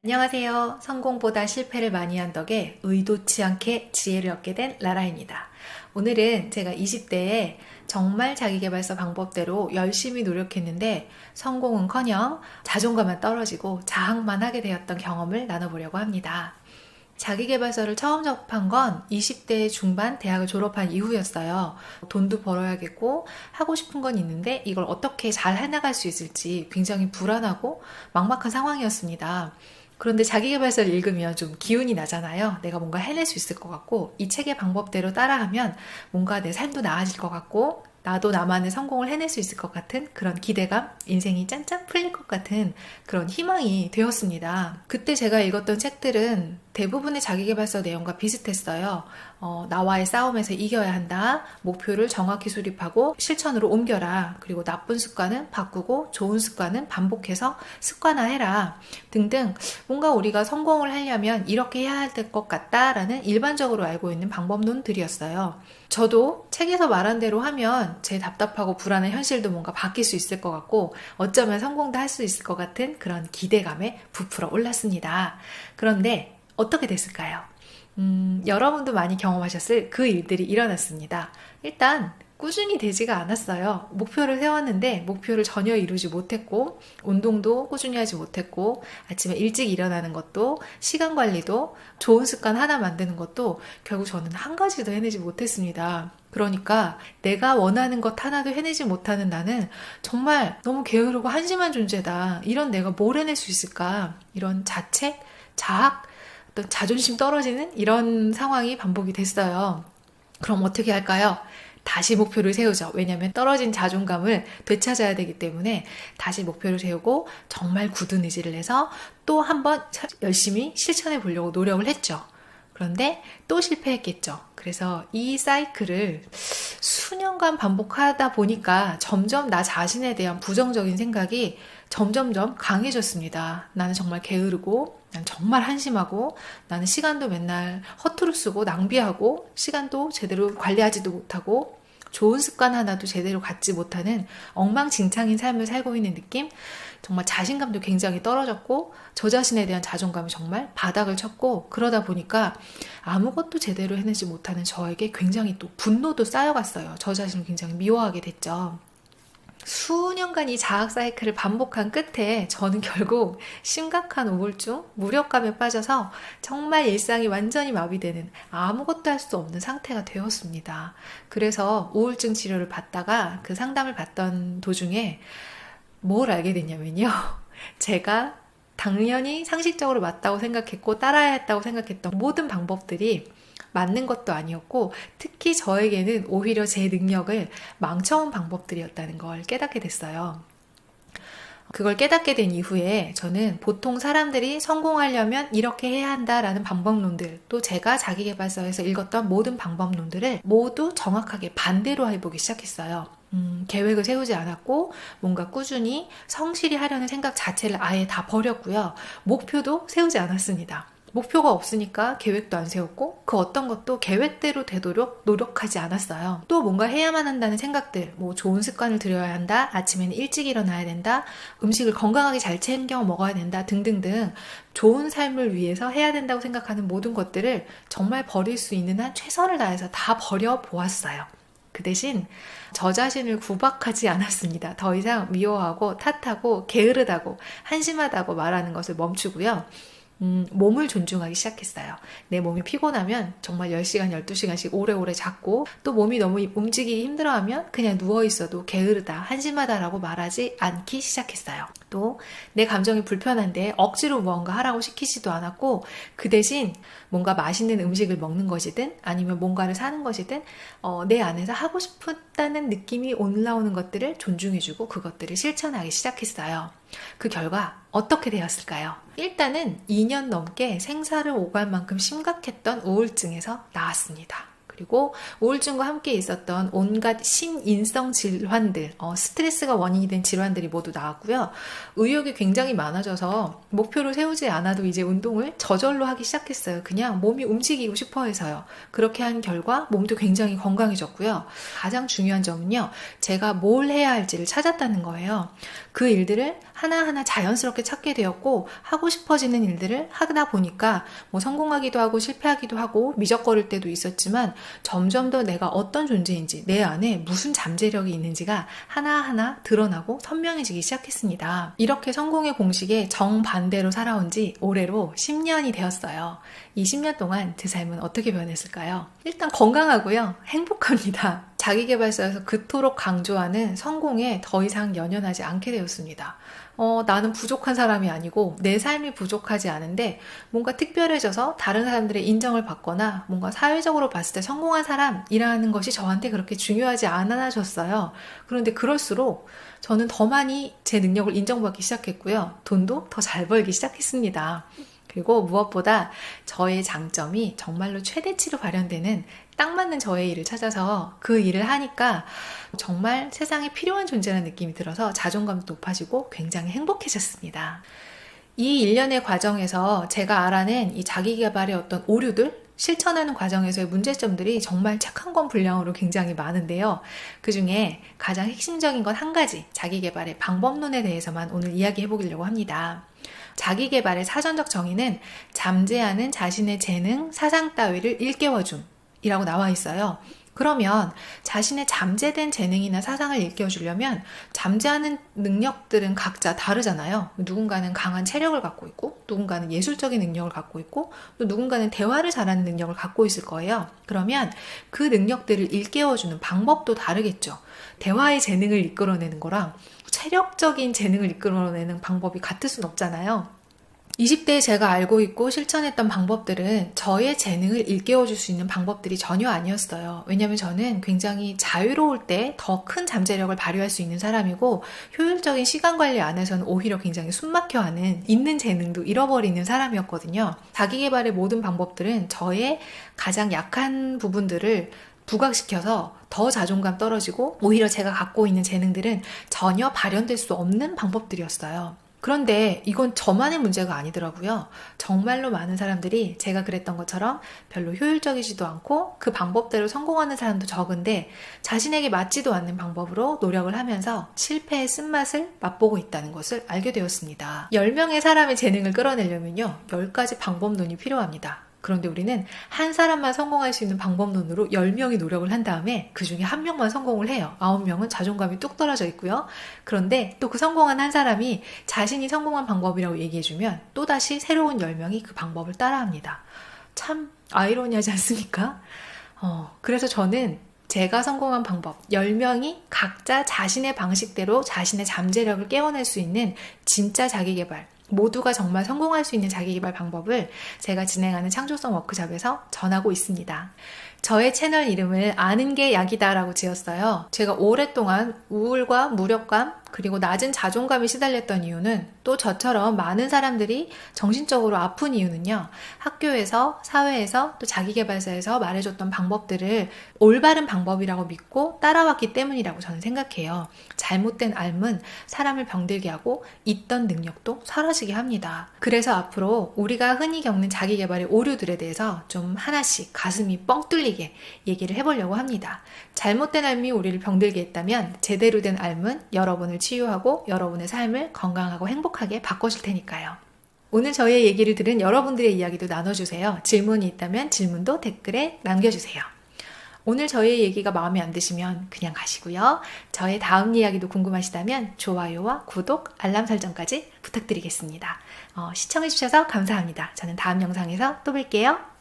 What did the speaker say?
안녕하세요. 성공보다 실패를 많이 한 덕에 의도치 않게 지혜를 얻게 된 라라입니다. 오늘은 제가 20대에 정말 자기계발서 방법대로 열심히 노력했는데 성공은커녕 자존감만 떨어지고 자학만 하게 되었던 경험을 나눠보려고 합니다. 자기계발서를 처음 접한 건 20대 중반 대학을 졸업한 이후였어요. 돈도 벌어야겠고 하고 싶은 건 있는데 이걸 어떻게 잘 해나갈 수 있을지 굉장히 불안하고 막막한 상황이었습니다. 그런데 자기계발서를 읽으면 좀 기운이 나잖아요. 내가 뭔가 해낼 수 있을 것 같고 이 책의 방법대로 따라하면 뭔가 내 삶도 나아질 것 같고 나도 나만의 성공을 해낼 수 있을 것 같은 그런 기대감, 인생이 짠짠 풀릴 것 같은 그런 희망이 되었습니다. 그때 제가 읽었던 책들은 대부분의 자기계발서 내용과 비슷했어요. 나와의 싸움에서 이겨야 한다. 목표를 정확히 수립하고 실천으로 옮겨라. 그리고 나쁜 습관은 바꾸고 좋은 습관은 반복해서 습관화해라. 등등 뭔가 우리가 성공을 하려면 이렇게 해야 할 것 같다라는 일반적으로 알고 있는 방법론들이었어요. 저도 책에서 말한 대로 하면 제 답답하고 불안한 현실도 뭔가 바뀔 수 있을 것 같고 어쩌면 성공도 할 수 있을 것 같은 그런 기대감에 부풀어 올랐습니다. 그런데 어떻게 됐을까요? 여러분도 많이 경험하셨을 그 일들이 일어났습니다. 일단 꾸준히 되지가 않았어요. 목표를 세웠는데 목표를 전혀 이루지 못했고 운동도 꾸준히 하지 못했고 아침에 일찍 일어나는 것도 시간 관리도 좋은 습관 하나 만드는 것도 결국 저는 한 가지도 해내지 못했습니다. 그러니까 내가 원하는 것 하나도 해내지 못하는 나는 정말 너무 게으르고 한심한 존재다. 이런 내가 뭘 해낼 수 있을까? 이런 자책, 자학, 어떤 자존심 떨어지는 이런 상황이 반복이 됐어요. 그럼 어떻게 할까요? 다시 목표를 세우죠. 왜냐하면 떨어진 자존감을 되찾아야 되기 때문에 다시 목표를 세우고 정말 굳은 의지를 해서 또 한번 열심히 실천해 보려고 노력을 했죠. 그런데 또 실패했겠죠. 그래서 이 사이클을 수년간 반복하다 보니까 점점 나 자신에 대한 부정적인 생각이 점점점 강해졌습니다. 나는 정말 게으르고 난 정말 한심하고 나는 시간도 맨날 허투루 쓰고 낭비하고 시간도 제대로 관리하지도 못하고 좋은 습관 하나도 제대로 갖지 못하는 엉망진창인 삶을 살고 있는 느낌? 정말 자신감도 굉장히 떨어졌고 저 자신에 대한 자존감이 정말 바닥을 쳤고 그러다 보니까 아무것도 제대로 해내지 못하는 저에게 굉장히 또 분노도 쌓여갔어요. 저 자신을 굉장히 미워하게 됐죠. 수년간 이 자학 사이클을 반복한 끝에 저는 결국 심각한 우울증, 무력감에 빠져서 정말 일상이 완전히 마비되는 아무것도 할 수 없는 상태가 되었습니다. 그래서 우울증 치료를 받다가 그 상담을 받던 도중에 뭘 알게 됐냐면요. 제가 당연히 상식적으로 맞다고 생각했고 따라야 했다고 생각했던 모든 방법들이 맞는 것도 아니었고 특히 저에게는 오히려 제 능력을 망쳐온 방법들이었다는 걸 깨닫게 됐어요. 그걸 깨닫게 된 이후에 저는 보통 사람들이 성공하려면 이렇게 해야 한다라는 방법론들 또 제가 자기계발서에서 읽었던 모든 방법론들을 모두 정확하게 반대로 해보기 시작했어요. 계획을 세우지 않았고 뭔가 꾸준히 성실히 하려는 생각 자체를 아예 다 버렸고요. 목표도 세우지 않았습니다. 목표가 없으니까 계획도 안 세웠고 그 어떤 것도 계획대로 되도록 노력하지 않았어요. 또 뭔가 해야만 한다는 생각들, 뭐 좋은 습관을 들여야 한다, 아침에는 일찍 일어나야 된다, 음식을 건강하게 잘 챙겨 먹어야 된다 등등등 좋은 삶을 위해서 해야 된다고 생각하는 모든 것들을 정말 버릴 수 있는 한 최선을 다해서 다 버려보았어요. 그 대신 저 자신을 구박하지 않았습니다. 더 이상 미워하고 탓하고 게으르다고 한심하다고 말하는 것을 멈추고요. 몸을 존중하기 시작했어요. 내 몸이 피곤하면 정말 10시간, 12시간씩 오래오래 잤고 또 몸이 너무 움직이기 힘들어하면 그냥 누워있어도 게으르다, 한심하다라고 말하지 않기 시작했어요. 또 내 감정이 불편한데 억지로 무언가 하라고 시키지도 않았고 그 대신 뭔가 맛있는 음식을 먹는 것이든 아니면 뭔가를 사는 것이든 내 안에서 하고 싶다는 느낌이 올라오는 것들을 존중해주고 그것들을 실천하기 시작했어요. 그 결과 어떻게 되었을까요? 일단은 2년 넘게 생사를 오갈 만큼 심각했던 우울증에서 나았습니다. 그리고 우울증과 함께 있었던 온갖 심인성 질환들, 스트레스가 원인이 된 질환들이 모두 나왔고요. 의욕이 굉장히 많아져서 목표를 세우지 않아도 이제 운동을 저절로 하기 시작했어요. 그냥 몸이 움직이고 싶어 해서요. 그렇게 한 결과 몸도 굉장히 건강해졌고요. 가장 중요한 점은요. 제가 뭘 해야 할지를 찾았다는 거예요. 그 일들을 하나하나 자연스럽게 찾게 되었고 하고 싶어지는 일들을 하다 보니까 뭐 성공하기도 하고 실패하기도 하고 미적거릴 때도 있었지만 점점 더 내가 어떤 존재인지 내 안에 무슨 잠재력이 있는지가 하나하나 드러나고 선명해지기 시작했습니다. 이렇게 성공의 공식에 정반대로 살아온 지 올해로 10년이 되었어요. 이 10년 동안 제 삶은 어떻게 변했을까요? 일단 건강하고요. 행복합니다. 자기계발서에서 그토록 강조하는 성공에 더 이상 연연하지 않게 되었습니다. 나는 부족한 사람이 아니고 내 삶이 부족하지 않은데 뭔가 특별해져서 다른 사람들의 인정을 받거나 뭔가 사회적으로 봤을 때 성공한 사람이라는 것이 저한테 그렇게 중요하지 않아졌어요. 그런데 그럴수록 저는 더 많이 제 능력을 인정받기 시작했고요. 돈도 더 잘 벌기 시작했습니다. 그리고 무엇보다 저의 장점이 정말로 최대치로 발현되는 딱 맞는 저의 일을 찾아서 그 일을 하니까 정말 세상에 필요한 존재라는 느낌이 들어서 자존감도 높아지고 굉장히 행복해졌습니다. 이 일련의 과정에서 제가 알아낸 이 자기계발의 어떤 오류들, 실천하는 과정에서의 문제점들이 정말 책 한 권 분량으로 굉장히 많은데요. 그 중에 가장 핵심적인 건 한 가지, 자기계발의 방법론에 대해서만 오늘 이야기해 보려고 합니다. 자기계발의 사전적 정의는 잠재하는 자신의 재능, 사상 따위를 일깨워줌 이라고 나와 있어요. 그러면 자신의 잠재된 재능이나 사상을 일깨워주려면 잠재하는 능력들은 각자 다르잖아요. 누군가는 강한 체력을 갖고 있고 누군가는 예술적인 능력을 갖고 있고 또 누군가는 대화를 잘하는 능력을 갖고 있을 거예요. 그러면 그 능력들을 일깨워주는 방법도 다르겠죠. 대화의 재능을 이끌어내는 거랑 체력적인 재능을 이끌어내는 방법이 같을 순 없잖아요. 20대에 제가 알고 있고 실천했던 방법들은 저의 재능을 일깨워줄 수 있는 방법들이 전혀 아니었어요. 왜냐하면 저는 굉장히 자유로울 때 더 큰 잠재력을 발휘할 수 있는 사람이고 효율적인 시간 관리 안에서는 오히려 굉장히 숨막혀하는 있는 재능도 잃어버리는 사람이었거든요. 자기계발의 모든 방법들은 저의 가장 약한 부분들을 부각시켜서 더 자존감 떨어지고 오히려 제가 갖고 있는 재능들은 전혀 발현될 수 없는 방법들이었어요. 그런데 이건 저만의 문제가 아니더라고요. 정말로 많은 사람들이 제가 그랬던 것처럼 별로 효율적이지도 않고 그 방법대로 성공하는 사람도 적은데 자신에게 맞지도 않는 방법으로 노력을 하면서 실패의 쓴맛을 맛보고 있다는 것을 알게 되었습니다. 10명의 사람의 재능을 끌어내려면요. 10가지 방법론이 필요합니다. 그런데 우리는 한 사람만 성공할 수 있는 방법론으로 10명이 노력을 한 다음에 그 중에 한 명만 성공을 해요. 9명은 자존감이 뚝 떨어져 있고요. 그런데 또 그 성공한 한 사람이 자신이 성공한 방법이라고 얘기해주면 또다시 새로운 10명이 그 방법을 따라합니다. 참 아이러니하지 않습니까? 그래서 저는 제가 성공한 방법 10명이 각자 자신의 방식대로 자신의 잠재력을 깨워낼 수 있는 진짜 자기계발, 모두가 정말 성공할 수 있는 자기계발 방법을 제가 진행하는 창조성 워크숍에서 전하고 있습니다. 저의 채널 이름을 아는 게 약이다 라고 지었어요. 제가 오랫동안 우울과 무력감 그리고 낮은 자존감에 시달렸던 이유는 또 저처럼 많은 사람들이 정신적으로 아픈 이유는요. 학교에서, 사회에서, 또 자기계발서에서 말해줬던 방법들을 올바른 방법이라고 믿고 따라왔기 때문이라고 저는 생각해요. 잘못된 삶은 사람을 병들게 하고 있던 능력도 사라지게 합니다. 그래서 앞으로 우리가 흔히 겪는 자기계발의 오류들에 대해서 좀 하나씩 가슴이 뻥 뚫리게 얘기를 해보려고 합니다. 잘못된 삶이 우리를 병들게 했다면 제대로 된 삶은 여러분을 치유하고 여러분의 삶을 건강하고 행복하게 바꿔줄 테니까요. 오늘 저의 얘기를 들은 여러분들의 이야기도 나눠주세요. 질문이 있다면 질문도 댓글에 남겨주세요. 오늘 저의 얘기가 마음에 안 드시면 그냥 가시고요. 저의 다음 이야기도 궁금하시다면 좋아요와 구독, 알람 설정까지 부탁드리겠습니다. 시청해주셔서 감사합니다. 저는 다음 영상에서 또 뵐게요.